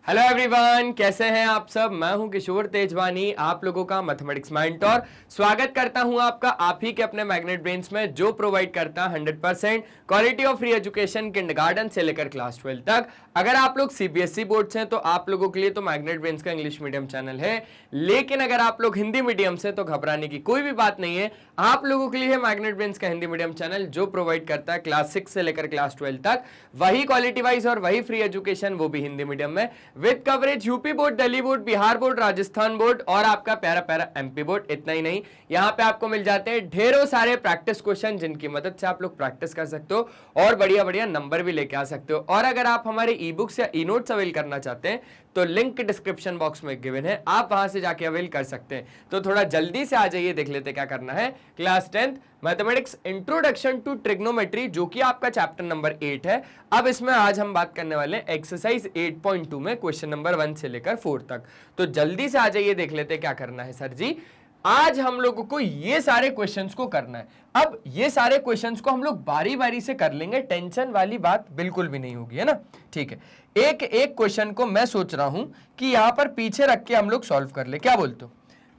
Hello everyone, कैसे हैं आप सब। मैं हूं किशोर तेजवानी, आप लोगों का मैथमेटिक्स मेंटर। स्वागत करता हूं आपका आप ही के अपने मैग्नेट ब्रेन्स में, जो प्रोवाइड करता है 100% quality of free education kindergarten से लेकर क्लास 12 तक। अगर आप लोग सीबीएसई बोर्ड से हैं तो आप लोगों के लिए तो मैग्नेट ब्रेन्स का इंग्लिश मीडियम चैनल है, लेकिन अगर आप लोग हिंदी मीडियम से तो घबराने की कोई भी बात नहीं है। आप लोगों के लिए है मैग्नेट ब्रेन्स का हिंदी मीडियम चैनल, जो प्रोवाइड करता है क्लास 6 से लेकर क्लास 12 तक वही क्वालिटी वाइज और वही फ्री एजुकेशन, वो भी हिंदी मीडियम में, with coverage UP board, Delhi board, Bihar board, Rajasthan board और आपका प्यारा प्यारा एमपी बोर्ड। इतना ही नहीं, यहाँ पे आपको मिल जाते हैं ढेरों सारे प्रैक्टिस क्वेश्चन, जिनकी मदद से आप लोग प्रैक्टिस कर सकते हो और बढ़िया बढ़िया नंबर भी लेके आ सकते हो। और अगर आप हमारे ई बुक्स या ई नोट्स अवेल करना चाहते हैं तो लिंक डिस्क्रिप्शन बॉक्स में गिवन है, आप वहां से जाके अवेल कर सकते हैं। तो थोड़ा जल्दी से आ जाइए, देख लेते क्या करना है। Class 10 mathematics introduction to trigonometry, जो कि आपका चैप्टर नंबर 8 है। अब इसमें आज हम बात करने वाले हैं एक्सरसाइज 8.2 में क्वेश्चन नंबर 1 से लेकर 4 तक। तो जल्दी से आ जाइए, देख लेते क्या करना है। सर जी, आज हम लोगों को ये सारे क्वेश्चंस को करना है। अब ये सारे क्वेश्चंस को हम लोग बारी बारी से कर लेंगे, टेंशन वाली बात बिल्कुल भी नहीं होगी, है ना। ठीक है, एक एक क्वेश्चन को मैं सोच रहा हूं कि यहां पर पीछे रख के हम लोग सॉल्व कर ले। क्या बोलते हो,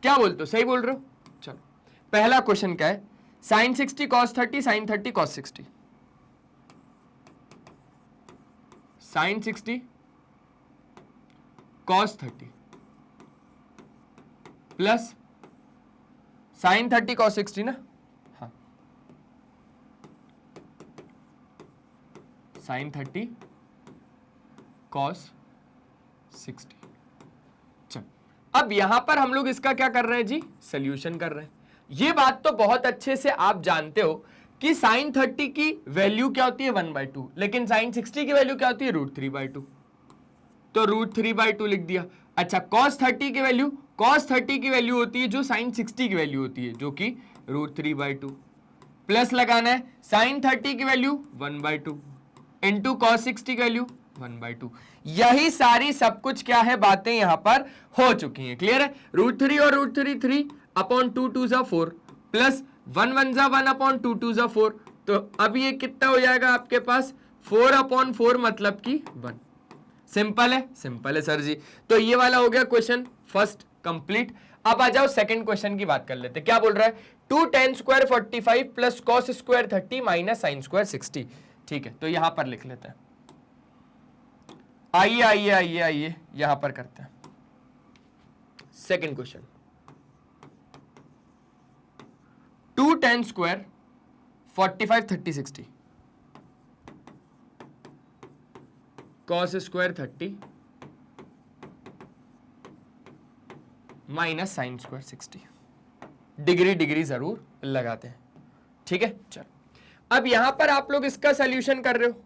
क्या बोलते हो, सही बोल रहे हो। चलो, पहला क्वेश्चन क्या है, sine 60 cos 30 sine 30 cos 60। Sine 60 cos 30 plus sine 30 cos 60 ना। हाँ, साइन 30 कॉस 60। चल, अब यहां पर हम लोग इसका क्या कर रहे हैं जी, सोल्यूशन कर रहे हैं। ये बात तो बहुत अच्छे से आप जानते हो कि साइन 30 की वैल्यू क्या होती है 1/2, लेकिन साइन 60 की वैल्यू क्या होती है √3/2, तो √3/2 लिख दिया। अच्छा, cos 30 की वैल्यू, cos 30 की वैल्यू होती है जो sin 60 की वैल्यू होती है, जो कि √3/2 प्लस लगाना है sin 30 की वैल्यू 1/2 इंटू cos 60 की वैल्यू 1/2। यही सारी सब कुछ क्या है बातें यहां पर हो चुकी हैं। क्लियर है। √3 और √3 3/2 2 = 4 प्लस 1 1 = 1/2 2 = 4। तो अब ये कितना हो जाएगा आपके पास 4/4 मतलब कि 1। सिंपल है, सिंपल है सर जी। तो ये वाला हो गया क्वेश्चन फर्स्ट कंप्लीट। अब आ जाओ सेकंड क्वेश्चन की बात कर लेते हैं। क्या बोल रहा है, 2 tan² 45 plus cos² 30 minus sin² 60। ठीक है, तो यहां पर लिख लेते हैं। आइए आइए आइए आइए यहां पर करते हैं second question. 2 tan² 45 30 60 cos² 30 minus sin² 60। Degree degree जरूर लगाते हैं। ठीक है, चलो अब यहां पर आप लोग इसका सॉल्यूशन कर रहे हो,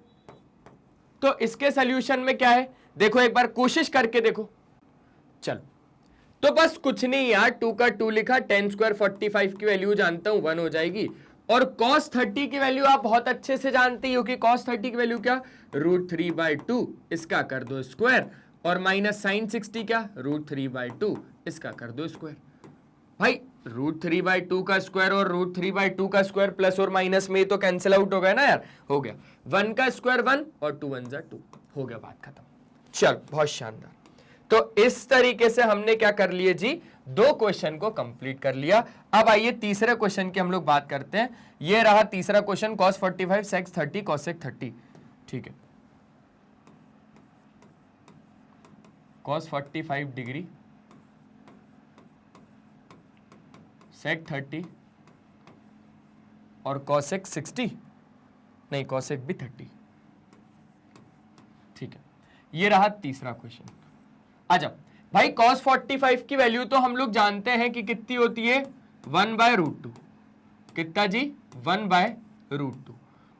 तो इसके सॉल्यूशन में क्या है देखो, एक बार कोशिश करके देखो। चलो, तो बस कुछ नहीं यार, 2 का 2 लिखा, tan² 45 की वैल्यू जानता हूं 1 हो जाएगी, और cos 30 की वैल्यू आप बहुत अच्छे से जानते हो कि cos 30 की वैल्यू क्या, √3/2, इसका कर दो स्क्वायर, और माइनस sin 60 क्या, √3/2, इसका कर दो स्क्वायर। भाई √3/2 का स्क्वायर और √3/2 का स्क्वायर प्लस और माइनस में तो कैंसिल आउट हो गया ना यार, हो गया 1 का स्क्वायर 1 और 2 1 = 2, हो गया, बात खत्म। चल, बहुत शानदार। तो इस तरीके से हमने क्या कर लिए जी, 2 क्वेश्चन को कंप्लीट कर लिया। अब आइए तीसरे क्वेश्चन की हम लोग बात करते हैं। ये रहा तीसरा क्वेश्चन, cos 45 sec 30 cosec 30। ठीक है, cos 45 डिग्री sec 30 और cosec 60, नहीं cosec भी 30। ठीक है, ये रहा तीसरा क्वेश्चन। अच्छा भाई, cos 45 की वैल्यू तो हम लोग जानते हैं कि कितनी होती है 1/√2। कितना जी, 1/√2।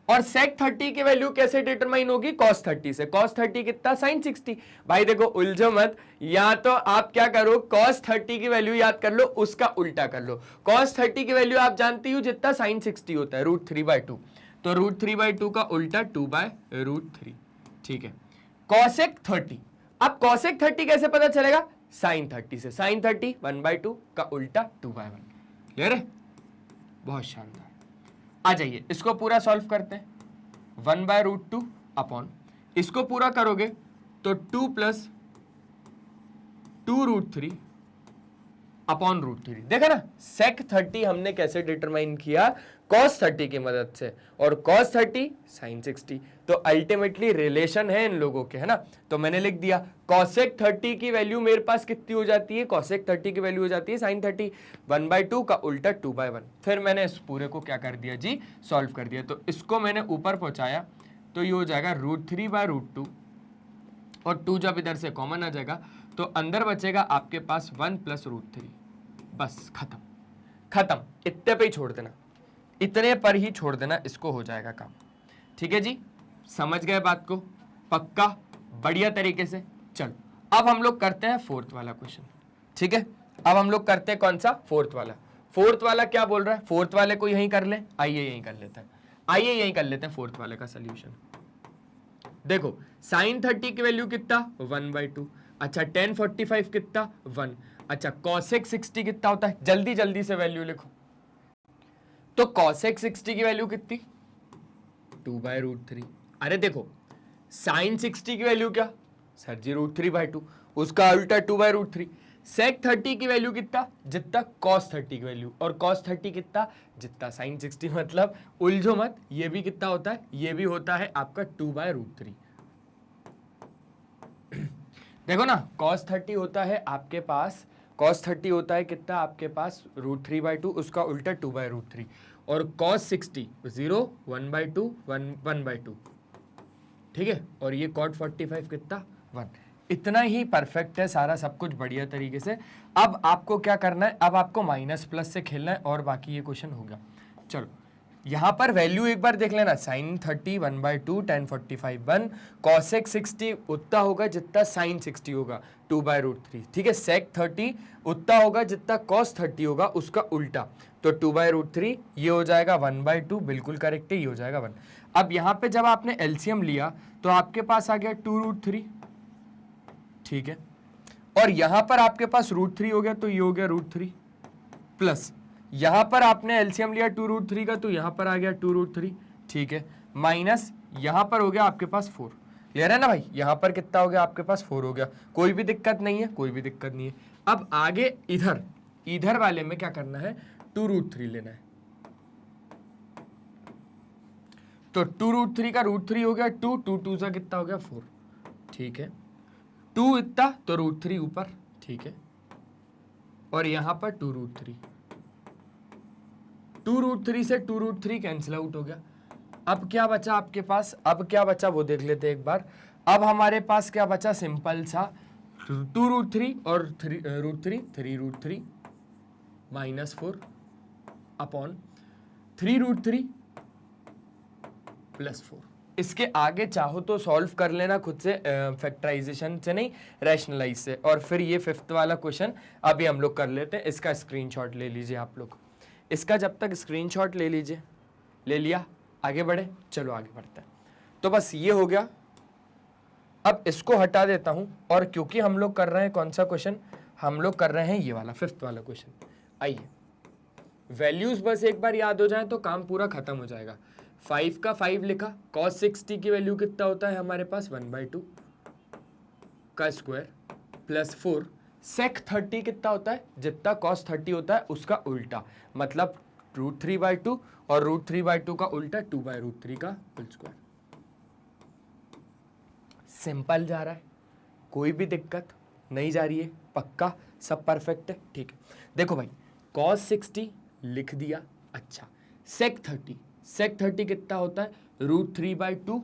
और sec 30 की वैल्यू कैसे डिटरमाइन होगी, cos 30 से। cos 30 कितना, sin 60। भाई देखो, उलझो मत, या तो आप क्या करो, cos 30 की वैल्यू याद कर लो, उसका उल्टा कर लो। cos 30 की वैल्यू आप जानती हो जितना sin 60 होता है, √3/2, तो √3/2 का उल्टा 2/√3। ठीक है, cosec 30, अब cosec 30 कैसे पता चलेगा, sin 30 से। sin 30 1/2 का उल्टा 2/1। क्लियर है, बहुत शानदार। आ जाइए इसको पूरा सॉल्व करते हैं। 1/√2 अपॉन, इसको पूरा करोगे तो 2 + 2√3 अपॉन √3। देखा ना, sec 30 हमने कैसे डिटरमाइन किया, cos 30 की मदद से, और cos 30 sin 60। तो अल्टीमेटली रिलेशन है इन लोगों के, है ना। तो मैंने लिख दिया cosec 30 की वैल्यू मेरे पास कितनी हो जाती है, cosec 30 की वैल्यू हो जाती है sin 30, 1/2 का उल्टा 2/1। फिर मैंने इस पूरे को क्या कर दिया जी, सॉल्व कर दिया। तो इसको मैंने ऊपर पहुंचाया तो ये हो जाएगा √3/√2, और 2 जब इधर से कॉमन आ जाएगा तो अंदर बचेगा आपके पास 1 + √3। बस खत्म, खत्म, इतने पे ही छोड़ देना, इतने पर ही छोड़ देना, इसको हो जाएगा काम। ठीक है जी, समझ गए बात को, पक्का, बढ़िया तरीके से। चलो अब हम लोग करते हैं फोर्थ वाला क्वेश्चन। ठीक है, अब हम लोग करते हैं कौन सा, फोर्थ वाला। फोर्थ वाला क्या बोल रहा है, फोर्थ वाले को यहीं कर ले, आइए यहीं कर लेते हैं, आइए यहीं कर लेते हैं फोर्थ वाले का सोल्यूशन। देखो sin 30 की वैल्यू कितना, 1/2। अच्छा tan 45 कितना, 1। अच्छा cosec 60 कितना होता है, जल्दी जल्दी से वैल्यू लिखो। तो cosec 60 की वैल्यू कितनी, 2/√3। अरे देखो sin 60 की वैल्यू क्या सर जी, √3/2, उसका उल्टा 2/√3। sec 30 की वैल्यू कितना, जितना cos 30 की वैल्यू, और cos 30 कितना, जितना sin 60। मतलब उलझो मत, ये भी कितना होता है, ये भी होता है आपका 2/√3। देखो ना, cos 30 होता है आपके पास, cos 30 होता है कितना आपके पास, √3/2, उसका उल्टा 2/√3, और cos 60 0, 1/2, 1/2। ठीक है, और ये cot 45 कितना, 1। इतना ही परफेक्ट है सारा, सब कुछ बढ़िया तरीके से। अब आपको क्या करना है, अब आपको माइनस प्लस से खेलना है, और बाकी ये क्वेश्चन हो गया। चलो यहां पर वैल्यू एक बार देख लेना, sin 30 1/2, tan 45 1, cosec 60 उतना होगा जितना sin 60 होगा, 2/√3। ठीक है, sec 30 उतना होगा जितना cos 30 होगा, उसका उल्टा, तो 2/√3। ये हो जाएगा 1/2, बिल्कुल करेक्ट है, ये हो जाएगा 1। अब यहां पे जब आपने एलसीएम लिया तो आपके पास आ गया 2√3। ठीक है, और यहां पर आपके पास √3 हो गया, तो ये हो गया √3, प्लस यहां पर आपने एलसीएम लिया 2√3 का, तो यहां पर आ गया 2√3। ठीक है, माइनस यहां पर हो गया आपके पास 4। क्लियर है ना भाई, यहां पर कितना हो गया आपके पास, 4 हो गया। कोई भी दिक्कत नहीं है, कोई भी दिक्कत नहीं है। अब आगे इधर, इधर वाले में क्या करना है, 2√3 लेना है। तो 2√3 का √3 हो गया 2, 2 सा कितना हो गया 4। ठीक है, 2 इतना तो √3 ऊपर। ठीक है, और यहां पर 2√3, 2√3 से 2√3 कैंसिल आउट हो गया। अब क्या बचा आपके पास, अब क्या बचा वो देख लेते एक बार। अब हमारे पास क्या बचा, सिंपल सा 2√3 और √3, 3√3 -4 अपॉन 3√3 + 4। इसके आगे चाहो तो सॉल्व कर लेना खुद से, फैक्टराइजेशन से नहीं, रैशनलाइज से। और फिर ये फिफ्थ वाला क्वेश्चन अभी हम लोग कर लेते हैं, इसका स्क्रीनशॉट ले लीजिए आप लोग। इसका जब तक स्क्रीनशॉट ले लीजिए, ले लिया, आगे बढ़े, चलो आगे बढ़ते हैं। तो बस ये हो गया। अब इसको हटा देता हूं, और क्योंकि हम लोग कर रहे हैं कौन सा क्वेश्चन, हम लोग कर रहे हैं ये वाला फिफ्थ वाला क्वेश्चन। आइए, वैल्यूज बस एक बार याद हो जाए तो काम पूरा खत्म हो जाएगा। 5 का 5 लिखा, cos 60 की वैल्यू कितना होता है हमारे पास, 1/2 का स्क्वायर प्लस 4। sec 30 कितना होता है, जितना cos 30 होता है उसका उल्टा, मतलब √3/2, और √3/2 का उल्टा 2/√3 का होल स्क्वायर। सिंपल जा रहा है, कोई भी दिक्कत नहीं जा रही है, पक्का सब परफेक्ट है। ठीक है, देखो भाई cos 60 लिख दिया। अच्छा sec 30 कितना होता है, √3/2।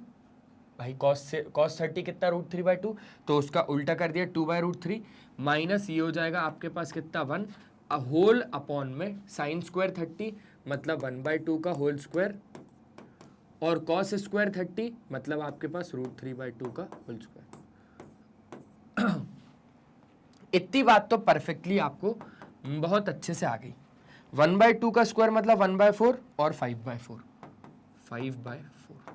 भाई cos 30 कितना, √3/2, तो उसका उल्टा कर दिया 2/√3, माइनस ये हो जाएगा आपके पास कितना, 1 होल अपॉन में sin स्क्वायर 30, मतलब 1/2 का होल स्क्वायर, और cos स्क्वायर 30 मतलब आपके पास √3/2 का होल स्क्वायर। इतनी बात तो परफेक्टली आपको बहुत अच्छे से आ गई। 1/2 का स्क्वायर मतलब 1/4, और 5/4, 5/4।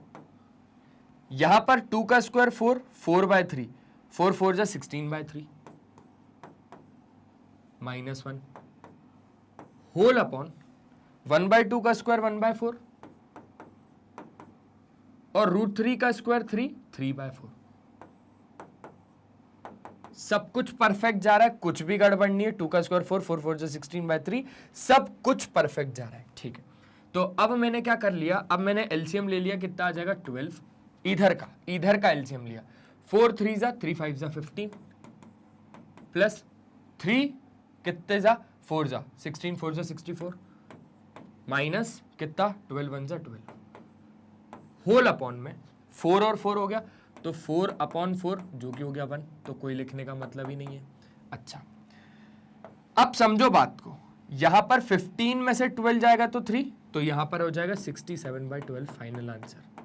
यहां पर 2 का स्क्वायर 4, 4/3, 4 4 जा 16/3 -1 होल अपॉन 1/2 का स्क्वायर 1/4, और √3 का स्क्वायर 3, 3/4। सब कुछ परफेक्ट जा रहा है, कुछ भी गड़बड़ नहीं है। 2 का स्क्वायर 4, 4 4 16/3, सब कुछ परफेक्ट जा रहा है, ठीक है। तो अब मैंने क्या कर लिया, अब मैंने एलसीएम ले लिया, कितना आ जाएगा 12, इधर का एलसीएम लिया, 4 3 जा 3 5 जा 15 प्लस 3 कितने जा 4 जा 16, 4 जा 64 माइनस कितना 12 1 जा 12 होल अपॉन में 4 और 4 हो गया, तो 4/4 जो कि हो गया 1, तो कोई लिखने का मतलब ही नहीं है। अच्छा, अब समझो बात को, यहां पर 15 में से 12 जाएगा तो 3, तो यहां पर हो जाएगा 67/12 फाइनल आंसर।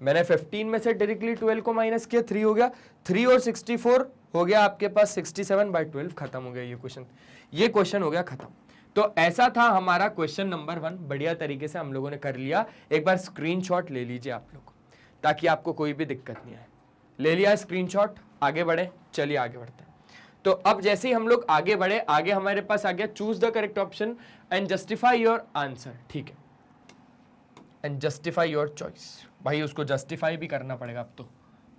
मैंने 15 में से डायरेक्टली 12 को माइनस किया, 3 हो गया, 3 और 64 हो गया आपके पास 67/12, खत्म हो गया ये क्वेश्चन हो गया खत्म। तो ऐसा था हमारा क्वेश्चन नंबर 1, बढ़िया तरीके से हम लोगों ने कर लिया। एक बार स्क्रीनशॉट ले लीजिए आप लोग, ताकि आपको कोई भी दिक्कत नहीं आए। ले लिया स्क्रीनशॉट, आगे बढ़े, चलिए आगे बढ़ते हैं। तो अब जैसे ही हम लोग आगे बढ़े, आगे हमारे पास आ गया choose the correct option and justify your answer, ठीक है, एंड जस्टिफाई योर चॉइस। भाई उसको जस्टिफाई भी करना पड़ेगा,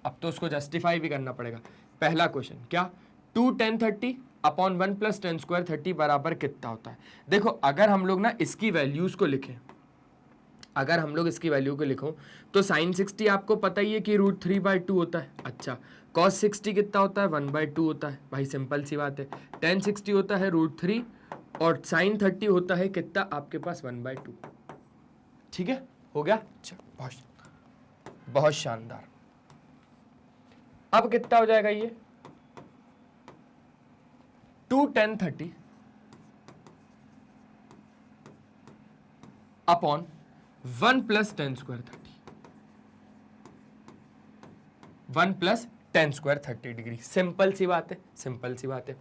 अब तो उसको जस्टिफाई भी करना पड़ेगा। पहला क्वेश्चन क्या, 2 10 30 अपॉन 1 प्लस 10 स्क्वायर 30 बराबर कितना होता है। देखो अगर हम लोग ना इसकी वैल्यूज को लिखें, अगर हम लोग इसकी वैल्यू को लिखो तो साइन 60 आपको पता ही है कि √3/2 होता है। अच्छा, कॉस 60 कितना होता है 1/2 होता है, भाई सिंपल सी बात है। tan 60 होता है √3 और साइन 30 होता है कितना आपके पास 1/2, ठीक है, हो गया। अच्छा, बहुत शानदार। अब कितना हो जाएगा ये 2 10 30 upon 1 plus 10 square 30, 1 plus 10 square 30 degree. Simple सी बात है, सिंपल सी बात है।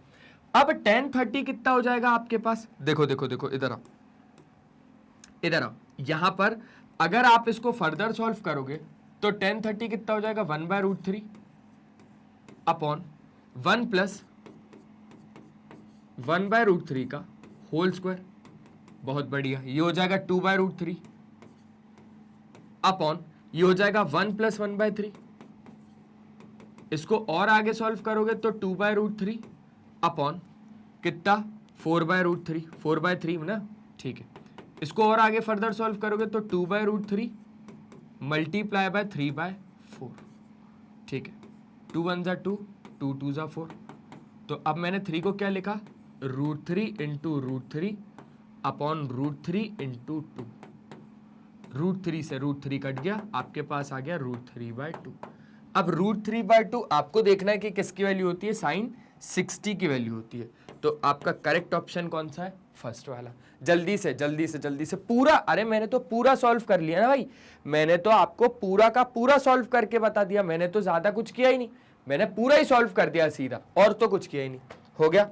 अब tan 30 कितना हो जाएगा आपके पास, देखो देखो देखो, इधर आओ, इधर आओ। यहां पर अगर आप इसको फर्दर सॉल्व करोगे तो tan 30 कितना हो जाएगा 1/√3 अपॉन 1 प्लस 1/√3 का होल स्क्वायर, बहुत बढ़िया, ये हो जाएगा 2/√3 अपॉन ये हो जाएगा 1 प्लस 1/3। इसको और आगे सॉल्व करोगे तो 2/√3 अपॉन कितना 4/√3, 4/3 ना, ठीक है। इसको और आगे फर्दर सॉल्व करोगे तो 2/√3 मल्टीप्लाई बाय 3/4, ठीक है। 2 1 जा 2, 2 2 जा 4। तो अब मैंने 3 को क्या लिखा, √3 इंटू √3 अपॉन √3 इंटू 2। √3 से √3 कट गया, आपके पास आ गया √3/2। अब √3/2 आपको देखना है कि किसकी वैल्यू होती है, साइन 60 की वैल्यू होती है। तो आपका करेक्ट ऑप्शन कौन सा है, फर्स्ट वाला। जल्दी से जल्दी से जल्दी से पूरा, अरे मैंने तो पूरा सॉल्व कर लिया ना भाई, मैंने तो आपको पूरा का पूरा सॉल्व करके बता दिया, मैंने तो ज्यादा कुछ किया ही नहीं, मैंने पूरा ही सॉल्व कर दिया सीधा, और तो कुछ किया ही नहीं। हो गया,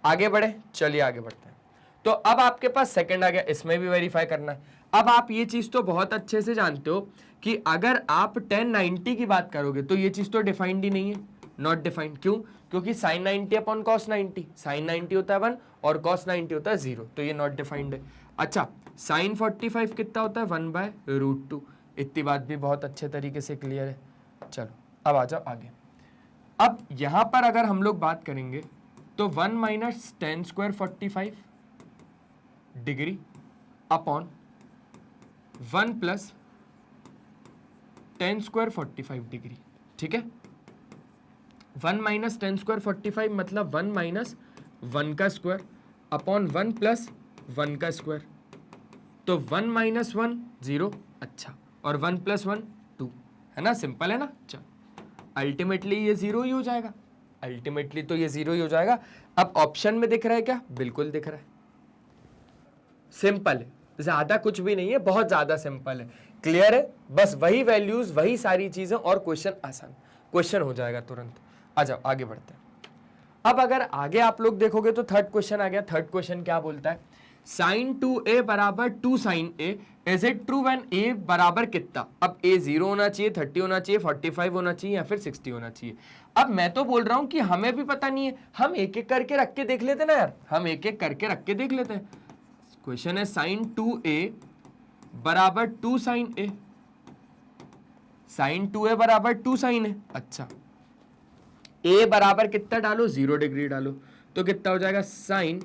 आगे बढ़े, चलिए आगे बढ़ते हैं। तो अब आपके पास सेकंड आ गया, इसमें भी वेरीफाई करना है। अब आप ये चीज तो बहुत अच्छे से जानते हो कि अगर आप tan 90 की बात करोगे तो ये चीज तो डिफाइंड ही नहीं है, नॉट डिफाइंड। क्यों, क्योंकि sin 90 अपॉन cos 90, sin 90 होता है 1 और cos 90 होता है 0, तो ये नॉट डिफाइंड है। अच्छा, sin 45 कितना होता है 1/√2, इतनी बात भी बहुत अच्छे तरीके से क्लियर है। चलो अब आ जाओ आगे। अब यहां पर अगर हम लोग बात करेंगे तो 1 minus tan square 45 degree upon 1 plus tan square 45 degree, ठीक है। 1 माइनस tan स्क्वायर 45 मतलब 1 माइनस 1 का स्क्वायर अपॉन 1 प्लस 1 का स्क्वायर, तो 1 माइनस 1 0, अच्छा, और 1 प्लस 1 2, है ना, सिंपल है ना। चल, अल्टीमेटली ये 0 ही हो जाएगा, अल्टीमेटली तो ये 0 ही हो जाएगा। अब ऑप्शन में दिख रहा है क्या, बिल्कुल दिख रहा है, सिंपल है, ज्यादा कुछ भी नहीं है, बहुत ज्यादा सिंपल है, क्लियर है। बस वही वैल्यूज, वही सारी चीजें, और क्वेश्चन आसान, क्वेश्चन हो जाएगा तुरंत। आ जाओ आगे बढ़ते हैं। अब अगर आगे आप लोग देखोगे तो थर्ड क्वेश्चन आ गया। थर्ड क्वेश्चन क्या बोलता है, sin 2a बराबर 2 sin a, is it true when a बराबर कितना। अब a 0 होना चाहिए, 30 होना चाहिए, 45 होना चाहिए, या फिर 60 होना चाहिए। अब मैं तो बोल रहा हूं कि हमें भी पता नहीं है, हम एक एक करके रख के देख लेते ना यार, हम एक एक करके रख के देख लेते हैं। क्वेश्चन है sin 2a बराबर 2 sin a, sin 2a बराबर 2 sin a। अच्छा, ए बराबर कितना डालो, 0 डिग्री डालो, तो कितना हो जाएगा साइन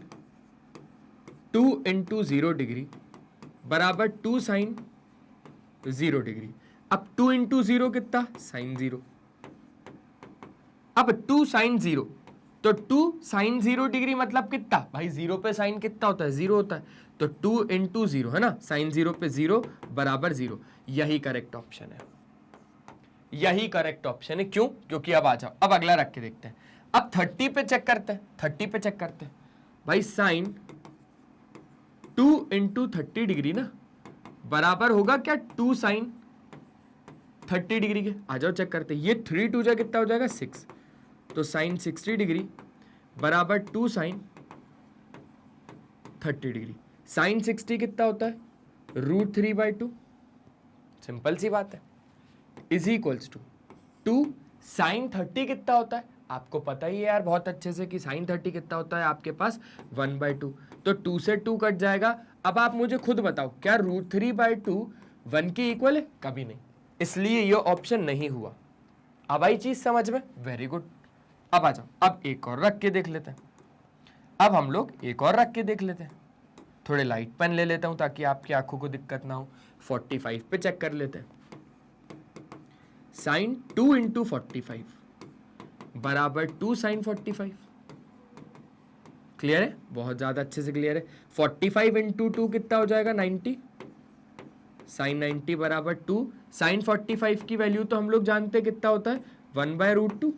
2 इंटू 0 डिग्री बराबर 2 साइन 0 डिग्री। अब 2 इंटू 0 कितना, साइन 0। अब 2 साइन 0, तो 2 साइन 0 डिग्री मतलब कितना भाई, 0 पे साइन कितना होता है, 0 होता है, तो 2 इंटू 0 है ना, साइन 0 पे 0 बराबर 0। यही करेक्ट ऑप्शन है, यही करेक्ट ऑप्शन है। क्यों? क्योंकि अब आ जाओ, अब अगला रख के देखते हैं। अब 30 पे चेक करते हैं, 30 पे चेक करते हैं भाई, साइन 2 इंटू 30 डिग्री ना बराबर होगा क्या 2 साइन 30 डिग्री के। आ जाओ चेक करते हैं, ये 3 2 जा कितना हो जाएगा 6, तो साइन 60 डिग्री बराबर 2 साइन 30 डिग्री। साइन 60 कितना होता है, √3/2, सिंपल सी बात है, इज इक्वल्स टू 2 साइन 30 कितना होता है, आपको पता ही है यार बहुत अच्छे से कि साइन 30 कितना होता है आपके पास 1/2, तो 2 से 2 कट जाएगा। अब आप मुझे खुद बताओ, क्या √3/2 1 के इक्वल है? कभी नहीं, इसलिए ये ऑप्शन नहीं हुआ। अब आई चीज समझ में, वेरी गुड। अब आ जाओ, अब एक और रख के देख लेते हैं, अब हम लोग एक और रख के देख लेते हैं, थोड़े लाइट पेन ले लेता हूं ताकि आपकी आंखों को दिक्कत ना हो। 45 पे चेक कर लेते हैं, साइन 2 इंटू 45 बराबर 2 साइन 45। क्लियर है, बहुत ज्यादा अच्छे से क्लियर है। 45 इंटू 2 कितना हो जाएगा 90, साइन 90 बराबर 2 साइन 45 की वैल्यू तो हम लोग जानते हैं कितना होता है 1/√2।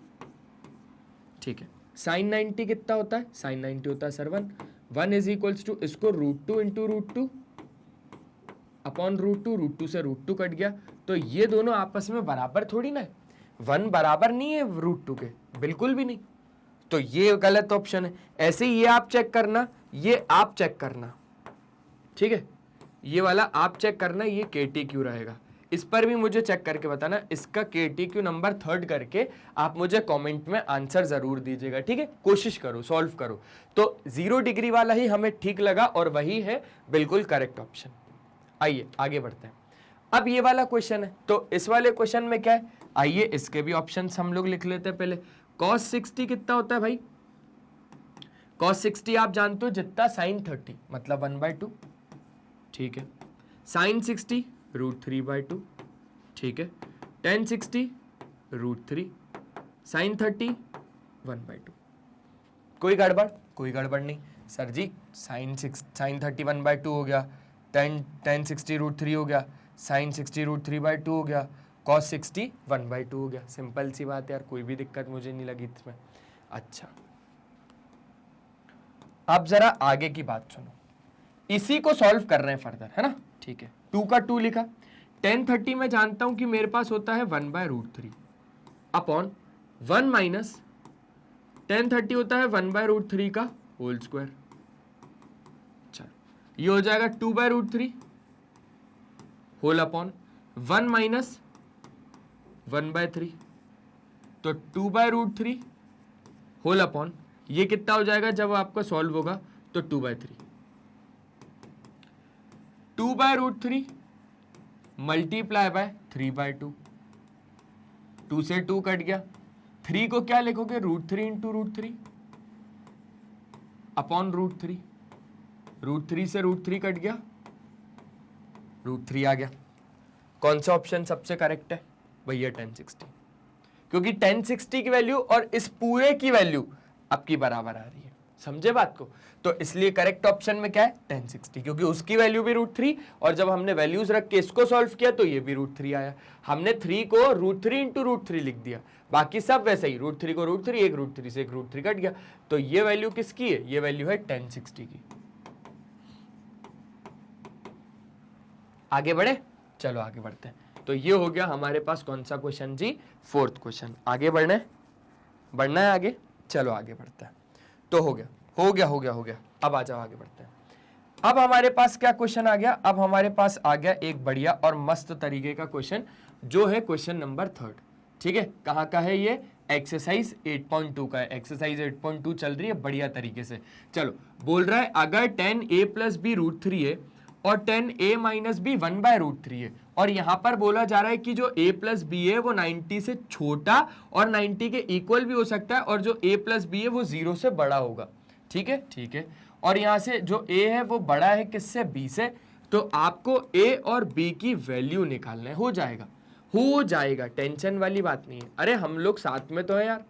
ठीक है, साइन 90 कितना होता है, साइन 90 होता है सर 1 इज इक्वल्स टू, इसको √2 इंटू √2 अपॉन √2 से √2 कट गया, तो ये दोनों आपस में बराबर थोड़ी ना है, 1 बराबर नहीं है √2 के, बिल्कुल भी नहीं, तो ये गलत ऑप्शन है। ऐसे ही ये आप चेक करना, ये आप चेक करना, ठीक है, ये वाला आप चेक करना, ये KTQ रहेगा। इस पर भी मुझे चेक करके बताना, इसका KTQ नंबर 3rd करके आप मुझे कमेंट में आंसर जरूर दीजिएगा, ठीक है, कोशिश करो, सॉल्व करो। तो 0 डिग्री वाला ही हमें ठीक लगा और वही है बिल्कुल करेक्ट ऑप्शन। आइए आगे बढ़ते हैं। अब ये वाला क्वेश्चन है, तो इस वाले क्वेश्चन में क्या है, आइए इसके भी ऑप्शंस हम लोग लिख लेते हैं। पहले cos 60 कितना होता है भाई, cos 60 आप जानते हो जितना sin 30 मतलब 1/2, ठीक है, sin 60 √3/2, ठीक है, tan 60 √3, sin 30 1/2। कोई गड़बड़? कोई गड़बड़ नहीं सर जी, sin 30 1/2 हो गया, tan 60 √3 हो गया, sin 60 √3/2 हो गया, cos 60 1/2 हो गया। सिंपल सी बात है यार, कोई भी दिक्कत मुझे नहीं लगी इसमें। अच्छा, अब जरा आगे की बात सुनो, इसी को सॉल्व कर रहे हैं फर्दर, है ना, ठीक है। 2 का 2 लिखा, tan 30 में जानता हूं कि मेरे पास होता है 1/√3 अपॉन 1 माइनस tan 30 होता है 1/√3 का होल स्क्वायर। चलो, ये हो जाएगा 2/√3 होल अपॉन 1 माइनस 1/3, तो 2/√3 होल अपॉन, ये कितना हो जाएगा जब आपका सॉल्व होगा, तो 2/3, 2/√3 मल्टीप्लाई बाय 3/2, 2 से 2 कट गया, 3 को क्या लिखोगे, √3 इंटू √3 अपॉन √3, √3 से √3 कट गया, √3 आ गया। कौन सा ऑप्शन सबसे करेक्ट है भैया, tan 60, क्योंकि tan 60 की वैल्यू और इस पूरे की वैल्यू आपकी बराबर आ रही है, समझे बात को, तो इसलिए करेक्ट ऑप्शन में क्या है tan 60, क्योंकि उसकी वैल्यू भी √3 और जब हमने वैल्यूज रख के इसको सॉल्व किया तो ये भी √3 आया। हमने 3 को √3 इंटू √3 लिख दिया, बाकी सब वैसे ही, √3 को √3, एक √3 से एक √3 कट गया, तो ये वैल्यू किसकी है, ये वैल्यू है tan 60 की। आगे बढ़े, चलो आगे बढ़ते हैं। तो ये हो गया हमारे पास कौन सा क्वेश्चन जी, 4th क्वेश्चन। आगे बढ़ना है आगे, चलो आगे बढ़ते हैं। तो हो गया, अब आ जाओ आगे बढ़ते हैं। अब हमारे पास क्या क्वेश्चन आ गया, अब हमारे पास आ गया एक बढ़िया और मस्त तरीके का क्वेश्चन, जो है क्वेश्चन नंबर 3rd, ठीक है। कहाँ का है ये, एक्सरसाइज 8.2 का है, एक्सरसाइज 8.2 चल रही है बढ़िया तरीके से। चलो, बोल रहा है अगर tan a + b √3 है और 10a माइनस बी 1/√3 है, और यहां पर बोला जा रहा है कि जो a प्लस बी है वो 90 से छोटा और 90 के इक्वल भी हो सकता है, और जो a प्लस बी है वो 0 से बड़ा होगा। ठीक है, ठीक है। और यहां से जो a है वो बड़ा है किससे, b से, तो आपको a और b की वैल्यू निकालना है। हो जाएगा, टेंशन वाली बात नहीं है। अरे हम लोग साथ में तो है यार,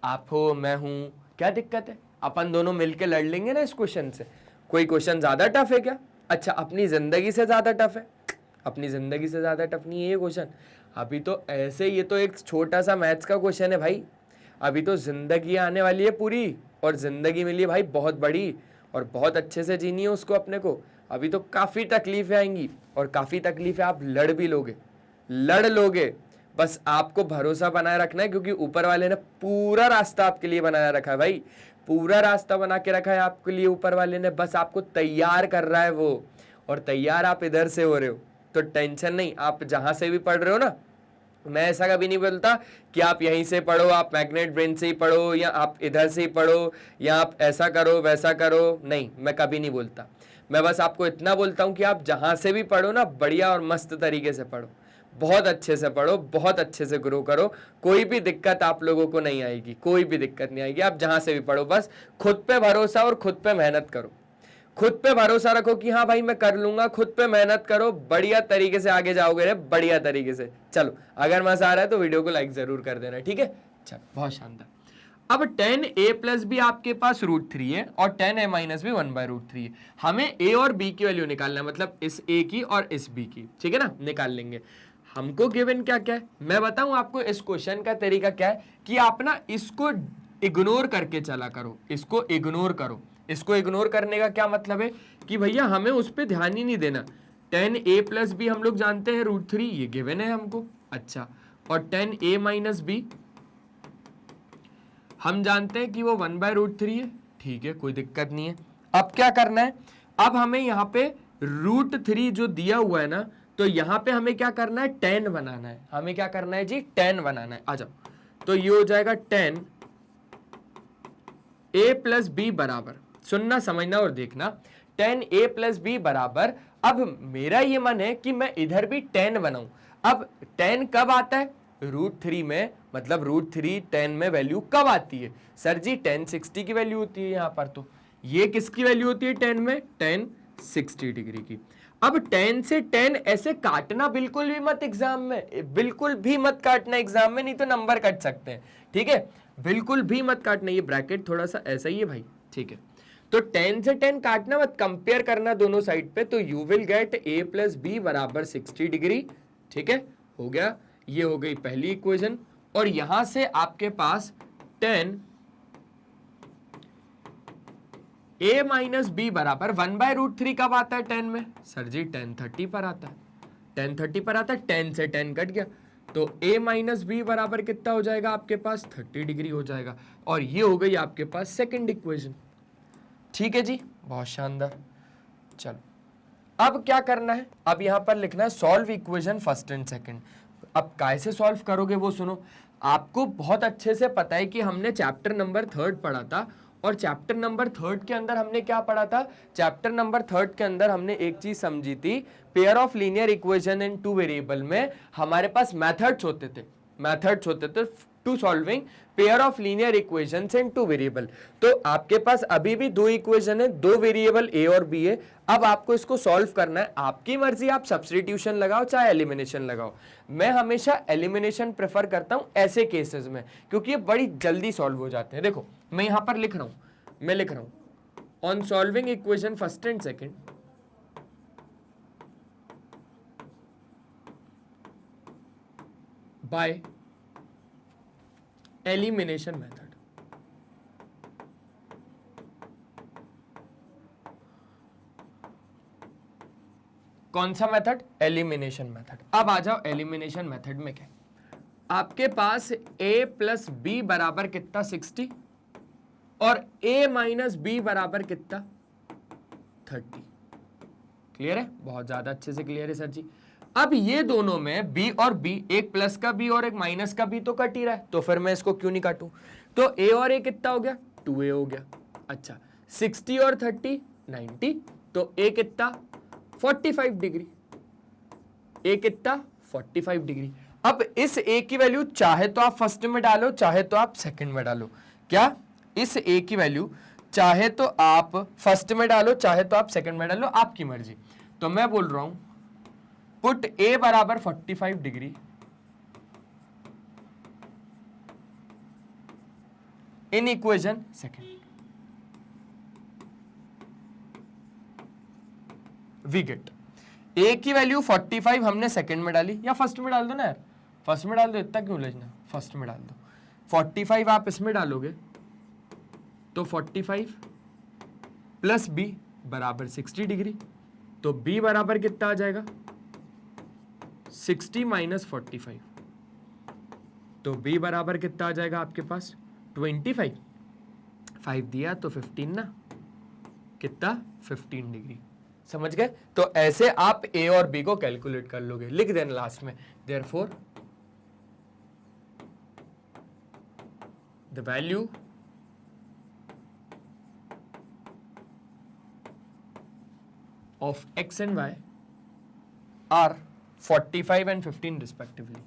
आप हो मैं हूं, क्या दिक्कत है, अपन दोनों मिलके लड़ लेंगे ना इस क्वेश्चन से। कोई क्वेश्चन ज्यादा टफ है क्या? अच्छा, अपनी जिंदगी से ज्यादा टफ है? अपनी जिंदगी से ज्यादा टफ नहीं है ये क्वेश्चन। अभी तो ऐसे, ये तो एक छोटा सा मैथ्स का क्वेश्चन है भाई, अभी तो जिंदगी आने वाली है पूरी, और जिंदगी मिली है भाई बहुत बड़ी, और बहुत अच्छे से जीनी है उसको अपने को। अभी तो काफी तकलीफें आएंगी, और काफी तकलीफें आप लड़ भी लोगे, बस आपको भरोसा बनाए रखना है, क्योंकि ऊपर वाले ने पूरा रास्ता आपके लिए बनाया रखा है भाई, पूरा रास्ता बना के रखा है आपके लिए ऊपर वाले ने, बस आपको तैयार कर रहा है वो, और तैयार आप इधर से हो रहे हो, तो टेंशन नहीं। आप जहां से भी पढ़ रहे हो ना, मैं ऐसा कभी नहीं बोलता कि आप यहीं से पढ़ो, आप मैग्नेट ब्रेन से ही पढ़ो, या आप इधर से ही पढ़ो, या आप ऐसा करो वैसा करो, नहीं, मैं कभी नहीं बोलता। मैं बस आपको इतना बोलता हूं कि आप जहां से भी पढ़ो ना, बढ़िया और मस्त तरीके से पढ़ो, बहुत अच्छे से पढ़ो, बहुत अच्छे से ग्रो करो, कोई भी दिक्कत आप लोगों को नहीं आएगी, कोई भी दिक्कत नहीं आएगी। आप जहां से भी पढ़ो, बस खुद पे भरोसा और खुद पे मेहनत करो, खुद पे भरोसा रखो कि हाँ भाई मैं कर लूंगा, खुद पे मेहनत करो, बढ़िया तरीके से आगे जाओगे रे, बढ़िया तरीके से। चलो, अगर मजा आ रहा है तो वीडियो को लाइक जरूर कर देना, ठीक है। चलो, बहुत शानदार। अब 10a प्लस बी आपके पास √3 है, और 10a माइनस बी 1/√3 है। हमें a और b की वैल्यू निकालना है, मतलब इस a की और इस b की, ठीक है ना, निकाल लेंगे। हमको गिवन क्या क्या है, मैं बताऊं आपको इस क्वेश्चन का तरीका क्या है, कि आप ना इसको इग्नोर करके चला करो, इसको इग्नोर करो। इसको इग्नोर करने का क्या मतलब है, कि भैया हमें उस पर ध्यान ही नहीं देना। 10a प्लस बी हम लोग जानते हैं √3, ये गिवन है हमको। अच्छा, और 10a माइनस बी हम जानते हैं कि वो 1/√3 है, ठीक है, कोई दिक्कत नहीं है। अब क्या करना है, अब हमें यहाँ पे √3 जो दिया हुआ है ना, तो यहाँ पे हमें क्या करना है, 10 बनाना है। हमें क्या करना है जी, 10 बनाना है। आ जाओ, तो ये हो जाएगा 10 a प्लस बी बराबर, सुनना समझना और देखना, 10a प्लस बी बराबर, अब मेरा ये मन है कि मैं इधर भी 10 बनाऊं। अब 10 कब आता है, √3 में, मतलब √3 10 में वैल्यू कब आती है, सर जी 10 60 की वैल्यू होती है यहाँ पर। तो ये किसकी वैल्यू होती है 10 में, 10 60 डिग्री की। अब 10 से 10 ऐसे काटना बिल्कुल भी मत एग्जाम में, बिल्कुल भी मत काटना एग्जाम में, नहीं तो नंबर कट सकते हैं, ठीक है, बिल्कुल भी मत काटना। ये ब्रैकेट थोड़ा सा ऐसा ही है भाई, ठीक है। तो 10 से 10 काटना मत, कंपेयर करना दोनों साइड पे, तो you will get a plus B बराबर 60 डिग्री, ठीक है, हो गया। ये हो गई पहली इक्वेशन, और यहां से आपके पास 10 a माइनस बी बराबर 1/√3 कब आता है 10 में, सर जी 1030 पर आता है, 1030 पर आता है, 10 से 10 कट गया, तो a माइनस बी बराबर कितना हो जाएगा आपके पास, 30 डिग्री हो जाएगा। और ये हो गई आपके पास सेकंड इक्वेशन, ठीक है जी, बहुत शानदार। चलो, अब क्या करना है, अब यहां पर लिखना है solve equation first and second. अब कैसे सॉल्व करोगे वो सुनो, आपको बहुत अच्छे से पता है कि हमने चैप्टर नंबर 3 पढ़ा था, और चैप्टर नंबर 3 के अंदर हमने क्या पढ़ा था, चैप्टर नंबर 3 के अंदर हमने एक चीज समझी थी, pair of linear equation in 2 variable में हमारे पास मेथड्स होते थे to solving pair of linear equations in 2 variable. तो आपके पास अभी भी 2 इक्वेशन है, 2 वेरिएबल a और b है। अब आपको इसको सॉल्व करना है, आपकी मर्जी, आप सब्स्टिट्यूशन लगाओ चाहे एलिमिनेशन लगाओ। मैं हमेशा एलिमिनेशन प्रेफर करता हूं ऐसे केसेस में, क्योंकि ये बड़ी जल्दी सॉल्व हो जाते हैं। देखो मैं यहां पर लिख रहा हूं on solving equation first and second by elimination method. कौन सा मेथड, एलिमिनेशन मेथड। अब आ जाओ एलिमिनेशन मेथड में क्या, आपके पास a प्लस बी बराबर कितना 60, और a माइनस बी बराबर कितना 30। क्लियर है, बहुत ज्यादा अच्छे से क्लियर है सर जी। अब ये दोनों में b और b, एक प्लस का b और एक माइनस का b तो कट ही रहा है, तो फिर मैं इसको क्यों नहीं काटूं। तो a और a कितना हो गया, 2a हो गया। अच्छा, 60 और 30 90, तो a कितना 45 डिग्री, ए कितना 45 डिग्री। अब इस ए की वैल्यू चाहे तो आप फर्स्ट में डालो, चाहे तो आप सेकंड में डालो। क्या इस ए की वैल्यू चाहे तो आप फर्स्ट में डालो, चाहे तो आप सेकंड में डालो, आपकी मर्जी। तो मैं बोल रहा हूं पुट ए बराबर 45 degree in equation second. We get A की वैल्यू 45 हमने सेकंड में डाली, या फर्स्ट में डाल दो ना यार, फर्स्ट में डाल दो, इतना क्यों उलझना, फर्स्ट में डाल दो। 45 आप इसमें डालोगे तो 45 प्लस बी बराबर 60 डिग्री, तो बी बराबर कितना आ जाएगा 60 माइनस 45, तो बी बराबर कितना आ जाएगा आपके पास 25, 5 दिया तो 15 ना, कितना 15 डिग्री। समझ गए? तो ऐसे आप ए और बी को कैलकुलेट कर लोगे, लिख देना लास्ट में therefore the value of x and y are 45 and 15 respectively.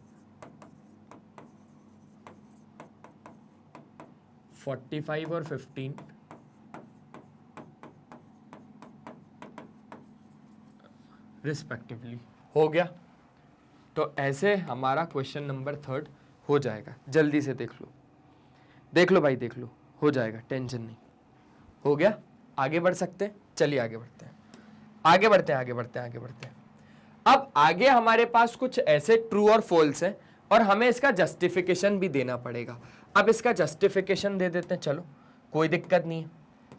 45 और 15 रिस्पेक्टिवली। हो गया? तो ऐसे हमारा क्वेश्चन नंबर 3 हो जाएगा। जल्दी से देख लो, देख लो भाई, देख लो, हो जाएगा, टेंशन नहीं। हो गया? आगे बढ़ सकते हैं? चलिए आगे बढ़ते हैं, आगे बढ़ते हैं, आगे बढ़ते हैं, आगे बढ़ते हैं। अब आगे हमारे पास कुछ ऐसे ट्रू और फॉल्स है और हमें इसका जस्टिफिकेशन भी देना पड़ेगा। अब इसका जस्टिफिकेशन दे देते हैं, चलो कोई दिक्कत नहीं है,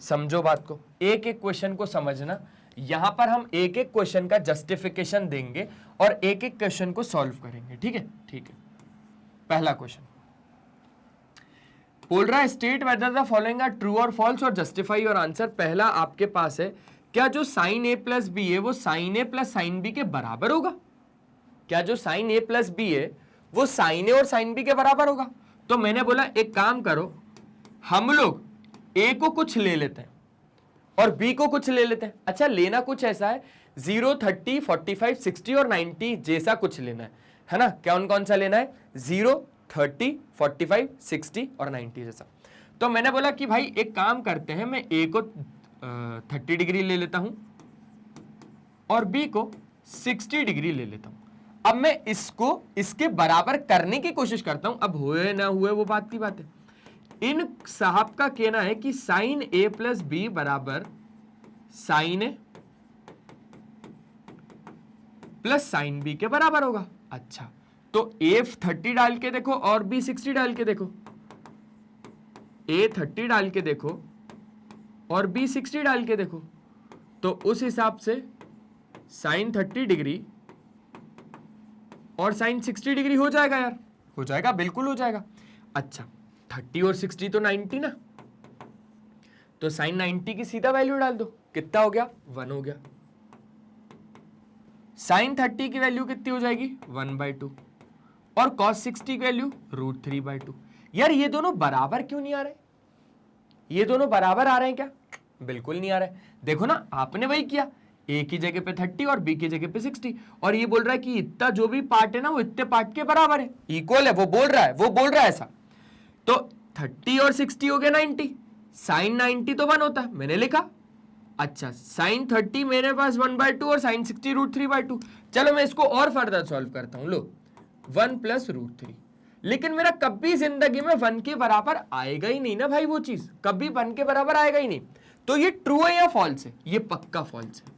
समझो बात को, एक एक क्वेश्चन को समझना। यहां पर हम एक एक क्वेश्चन का जस्टिफिकेशन देंगे और एक एक क्वेश्चन को सॉल्व करेंगे। ठीक है? ठीक है। पहला क्वेश्चन बोल रहा है state whether the following are true और फॉल्स और जस्टिफाई योर आंसर। पहला आपके पास है, क्या जो साइन ए प्लस बी है वो साइन ए प्लस साइन बी के बराबर होगा? क्या जो साइन ए प्लस बी है वो साइन ए और साइन बी के बराबर होगा? तो मैंने बोला एक काम करो, हम लोग ए को कुछ ले लेते हैं और बी को कुछ ले लेते हैं। अच्छा, लेना कुछ ऐसा है 0, 30, 45, 60 और 90 जैसा कुछ लेना है ना? कौन कौन सा लेना है? 0, 30, 45, 60 और 90 जैसा। तो मैंने बोला कि भाई एक काम करते हैं, मैं ए को 30 डिग्री ले लेता हूं और बी को 60 डिग्री ले लेता हूं। अब मैं इसको इसके बराबर करने की कोशिश करता हूं, अब हुए ना हुए वो बात की बात है। इन साहब का कहना है कि साइन ए प्लस बी बराबर साइन ए प्लस साइन बी के बराबर होगा। अच्छा, तो ए 30 डाल के देखो और बी 60 डाल के देखो, ए 30 डाल के देखो और बी 60 डाल के देखो, तो उस हिसाब से साइन 30 डिग्री और साइन 60 डिग्री हो जाएगा यार, हो जाएगा, बिल्कुल हो जाएगा। अच्छा, 30 और 60 तो 90 ना, तो साइन 90 की सीधा वैल्यू डाल दो, कितना हो गया 1 हो गया। साइन 30 की वैल्यू कितनी हो जाएगी 1/2 और कॉस 60 की वैल्यू √3/2। यार ये दोनों बराबर क्यों नहीं आ रहे? ये दोनों बराबर आ रहे हैं क्या? बिल्कुल नहीं आ रहे। देखो ना, आपने वही किया, ए की जगह पे 30 और बी की जगह पे 60, और ये बोल रहा है कि इतना जो भी पार्ट है ना वो इतने पार्ट के बराबर है, इक्वल है, वो बोल रहा है, वो बोल रहा है ऐसा। तो 30 और 60 हो गया 90, साइन 90 तो 1 होता है, मैंने लिखा। अच्छा, साइन 30 मेरे पास 1/2 और साइन 60 √3/2। चलो मैं इसको और फर्दर सॉल्व करता हूं, लो 1 + √3। लेकिन मेरा कभी जिंदगी में 1 के बराबर आएगा ही नहीं ना भाई, वो चीज कभी 1 के बराबर आएगा ही नहीं। तो ये ट्रू है या फॉल्स है? ये पक्का फॉल्स है,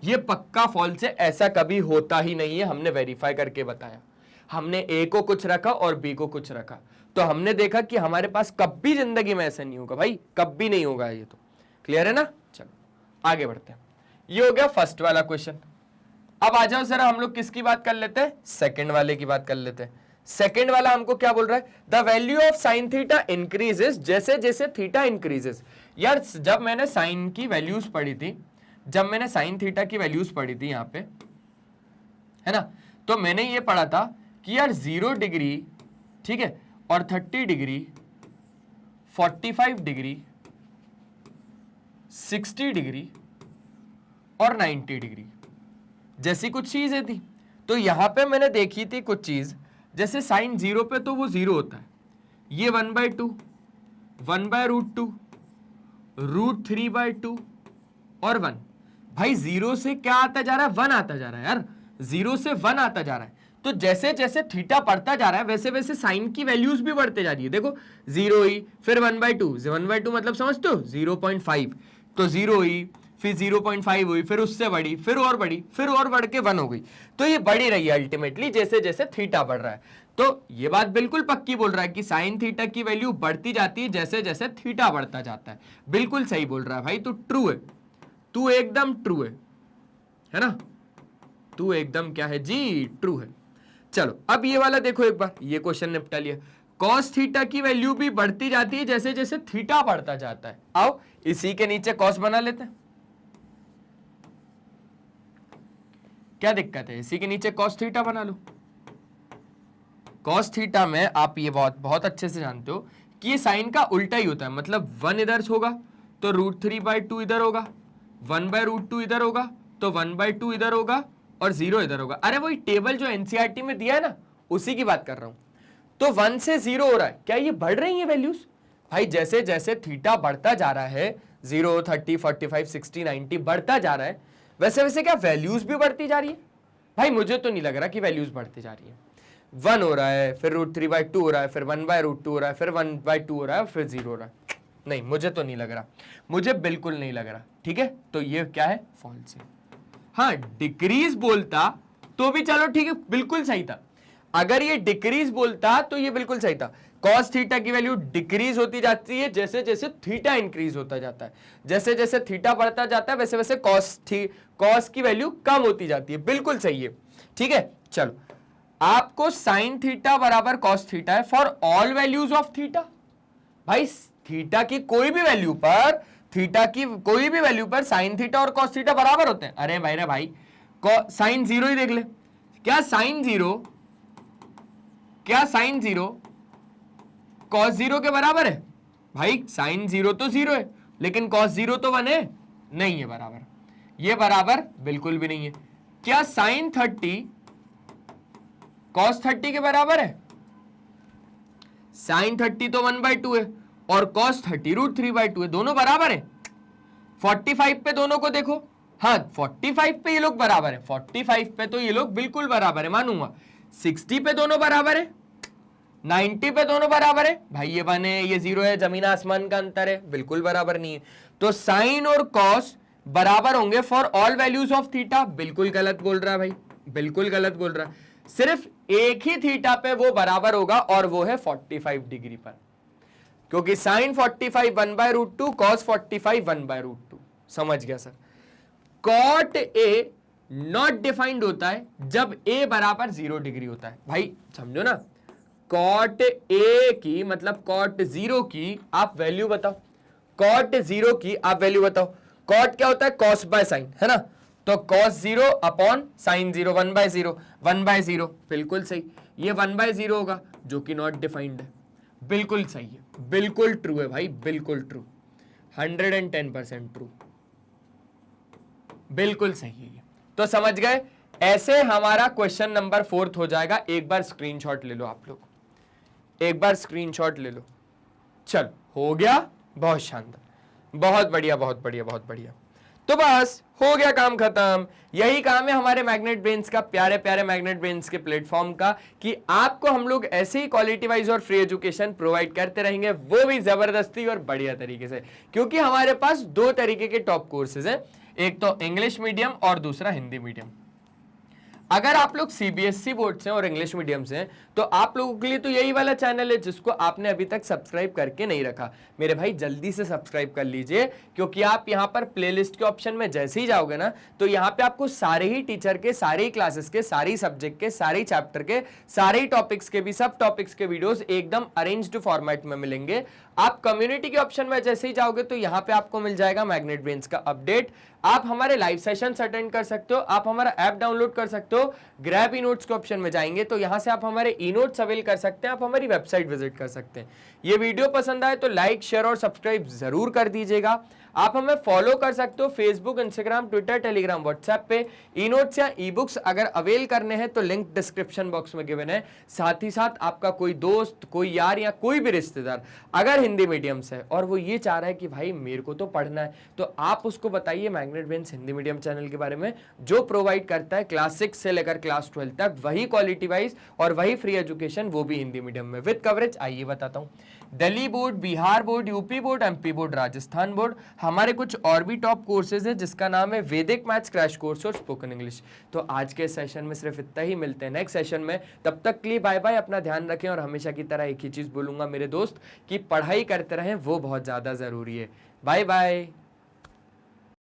ये पक्का फॉल्स है, ऐसा कभी होता ही नहीं है। हमने वेरीफाई करके बताया, हमने ए को कुछ रखा और बी को कुछ रखा, तो हमने देखा कि हमारे पास कभी जिंदगी में ऐसा नहीं होगा भाई, कभी नहीं होगा। ये तो क्लियर है ना? चलो आगे बढ़ते हैं। ये हो गया फर्स्ट वाला क्वेश्चन। अब आ जाओ जरा हम लोग किसकी बात कर लेते हैं, सेकंड वाले की बात कर लेते हैं। सेकंड वाला हमको क्या बोल रहा है, the value of sine theta increases जैसे जैसे थीटा इंक्रीजेस। यार जब मैंने साइन की वैल्यूज पढ़ी थी, जब मैंने साइन थीटा की वैल्यूज पढ़ी थी यहाँ पे, है ना, तो मैंने ये पढ़ा था कि यार 0 डिग्री, ठीक है, और 30 डिग्री, 45 डिग्री, 60 डिग्री और 90 डिग्री जैसी कुछ चीजें थी। तो यहां पे मैंने देखी थी कुछ चीज, जैसे साइन 0 पे तो वो 0 होता है, ये 1/2, 1/√2, √3/2 और 1। भाई 0 से क्या आता जा रहा है, 1 आता जा रहा है यार, 0 से 1 आता जा रहा है। तो जैसे जैसे थीटा बढ़ता जा रहा है वैसे वैसे साइन की वैल्यूज भी बढ़ते जा रही है। देखो 0 ही, फिर 1/2, 1/2 मतलब समझते हो 0.5, तो 0 ही, फिर 0.5 हुई, फिर उससे बढ़ी, फिर और बढ़ी, फिर और बढ़ के 1 हो गई। तो ये बढ़ी रही है अल्टीमेटली जैसे जैसे थीटा बढ़ रहा है। तो ये बात बिल्कुल पक्की बोल रहा है कि साइन थीटा की वैल्यू बढ़ती जाती है जैसे जैसे थीटा बढ़ता जाता है। बिल्कुल सही बोल रहा है भाई, तू ट्रू है, तू एकदम ट्रू है ना, तू एकदम क्या है जी, ट्रू है। चलो अब ये वाला देखो एक बार, ये क्वेश्चन निपटा लिया। कॉस थीटा की वैल्यू भी बढ़ती जाती है जैसे जैसे थीटा बढ़ता जाता है। आओ इसी के नीचे कॉस बना लेते हैं, क्या दिक्कत है, इसी के नीचे कॉस थीटा बना लो। कॉस थीटा में आप ये बहुत बहुत अच्छे से जानते हो कि ये साइन का उल्टा ही होता है, मतलब 1 इधर होगा तो √3/2 इधर होगा, 1/√2 इधर होगा तो 1/2 इधर होगा और 0 इधर होगा। अरे वही टेबल जो एनसीईआरटी में दिया है ना, उसी की बात कर रहा हूं। तो 1 से 0 हो रहा है, क्या ये बढ़ रही है वैल्यूज? भाई जैसे जैसे थीटा बढ़ता जा रहा है, 0, 30, 45, 60, 90 बढ़ता जा रहा है, वैसे वैसे क्या वैल्यूज भी बढ़ती जा रही है? भाई मुझे तो नहीं लग रहा कि वैल्यूज बढ़ती जा रही है। 1 हो रहा है, फिर √3/2 हो रहा है, फिर 1/√2 हो रहा है, फिर 1/2 हो रहा है, फिर 0 हो रहा है। नहीं, मुझे तो नहीं लग रहा, मुझे बिल्कुल नहीं लग रहा। ठीक है, तो ये क्या है, फॉल्स है। हाँ डिक्रीज बोलता तो भी चलो ठीक है, बिल्कुल सही था। अगर ये डिक्रीज बोलता तो ये बिल्कुल सही था। कॉस थीटा की वैल्यू डिक्रीज होती जाती है जैसे जैसे थीटा इंक्रीज होता जाता है, जैसे जैसे थीटा बढ़ता जाता है वैसे वैसे कॉस की वैल्यू कम होती जाती है। बिल्कुल सही है। ठीक है, चलो आपको साइन थीटा बराबर कॉस थीटा है for all values of theta. भाई थीटा की कोई भी वैल्यू पर, थीटा की कोई भी वैल्यू पर साइन थीटा और कॉस थीटा बराबर होते हैं। अरे भाई रे भाई, साइन 0 ही देख ले, क्या साइन 0 कॉस 0 के बराबर है? भाई साइन 0 तो 0 है, लेकिन कॉस 0 तो 1 है, नहीं है बराबर, ये बराबर बिल्कुल भी नहीं है। क्या साइन 30 कॉस 30 के बराबर है? साइन 30 तो 1/2 है और कॉस 30 √3/2 है, दोनों बराबर है। 45 पे दोनों को देखो, हाँ 45 पे ये लोग बराबर है, 45 पे तो ये लोग बिल्कुल बराबर है, मानूंगा। 60 पे दोनों बराबर है, 90 पे दोनों बराबर है। भाई ये 1 है, ये 0 है, जमीन आसमान का अंतर है, बिल्कुल बराबर नहीं है। तो साइन और कॉस बराबर होंगे for all values of theta. बिल्कुल गलत बोल रहा है भाई, बिल्कुल गलत बोल रहा है। सिर्फ एक ही थीटा पे वो बराबर होगा और वो है 45 डिग्री पर, क्योंकि साइन 45 1/√2, कॉस 45 1/√2। समझ गया sir? Cot A not defined होता है जब ए बराबर 0 डिग्री होता है। भाई समझो ना, कॉट ए की मतलब कॉट 0 की आप वैल्यू बताओ, कॉट 0 की आप वैल्यू बताओ। कॉट क्या होता है, कॉस बाय साइन, है ना? तो कॉस 0 अपॉन साइन 0, 1/0, 1/0, बिल्कुल सही। ये 1/0 होगा जो कि नॉट डिफाइंड है, बिल्कुल सही है, बिल्कुल ट्रू है भाई, बिल्कुल ट्रू, 110% ट्रू, बिल्कुल सही है। तो समझ गए, ऐसे हमारा क्वेश्चन नंबर 4 हो जाएगा। एक बार स्क्रीनशॉट ले लो आप लोग, एक बार स्क्रीनशॉट ले लो। चल हो गया, बहुत शानदार, बहुत बढ़िया, बहुत बढ़िया, बहुत बढ़िया। तो बस हो गया काम खत्म। यही काम है हमारे मैग्नेट ब्रेन्स का, प्यारे प्यारे मैग्नेट ब्रेन्स के प्लेटफॉर्म का, कि आपको हम लोग ऐसे ही क्वालिटी वाइज और फ्री एजुकेशन प्रोवाइड करते रहेंगे, वो भी जबरदस्ती और बढ़िया तरीके से, क्योंकि हमारे पास 2 तरीके के टॉप कोर्सेज हैं, एक तो इंग्लिश मीडियम और दूसरा हिंदी मीडियम। अगर आप लोग सीबीएसई बोर्ड से और इंग्लिश मीडियम से हैं, तो आप लोगों के लिए तो यही वाला चैनल है जिसको आपने अभी तक सब्सक्राइब करके नहीं रखा। मेरे भाई जल्दी से सब्सक्राइब कर लीजिए, क्योंकि आप यहाँ पर प्लेलिस्ट के ऑप्शन में जैसे ही जाओगे ना, तो यहाँ पे आपको सारे ही टीचर के, सारे ही क्लासेस के, सारी सब्जेक्ट के, सारे ही चैप्टर के, सारे ही टॉपिक्स के भी, सब टॉपिक्स के वीडियोस एकदम अरेंज्ड फॉर्मेट में मिलेंगे। आप कम्युनिटी के ऑप्शन में जैसे ही जाओगे तो यहाँ पे आपको मिल जाएगा मैग्नेट ब्रेन्स का अपडेट। आप हमारे लाइव सेशंस अटेंड कर सकते हो, आप हमारा ऐप डाउनलोड कर सकते हो। ग्रैब ई नोट्स के ऑप्शन में जाएंगे तो यहाँ से आप हमारे ई नोट्स अवेल कर सकते हैं, आप हमारी वेबसाइट विजिट कर सकते हैं। ये वीडियो पसंद आए तो लाइक, शेयर और सब्सक्राइब जरूर कर दीजिएगा। आप हमें फॉलो कर सकते हो Facebook, Instagram, Twitter, Telegram, WhatsApp पे। ई नोट्स या ई बुक्स अगर अवेल करने हैं तो लिंक डिस्क्रिप्शन बॉक्स में गिवन है। साथ ही साथ आपका कोई दोस्त, कोई यार या कोई भी रिश्तेदार अगर हिंदी मीडियम से है और वो ये चाह रहा है कि भाई मेरे को तो पढ़ना है, तो आप उसको बताइए magnet brains Hindi medium channel के बारे में, जो प्रोवाइड करता है क्लास 6 से लेकर क्लास 12 तक वही क्वालिटी वाइज और वही फ्री एजुकेशन, वो भी हिंदी मीडियम में विद कवरेज। आइए बताता हूं, Delhi board, Bihar board, UP board, MP board, Rajasthan board, हमारे कुछ और भी टॉप कोर्सेज है जिसका नाम है वैदिक मैथ्स क्रैश कोर्स और स्पोकन इंग्लिश। तो आज के सेशन में सिर्फ इतना ही, मिलते हैं नेक्स्ट सेशन में। तब तक के लिए बाय बाय, अपना ध्यान रखें और हमेशा की तरह एक ही चीज बोलूंगा मेरे दोस्त कि पढ़ाई करते रहें, वो बहुत ज्यादा जरूरी है। Bye bye.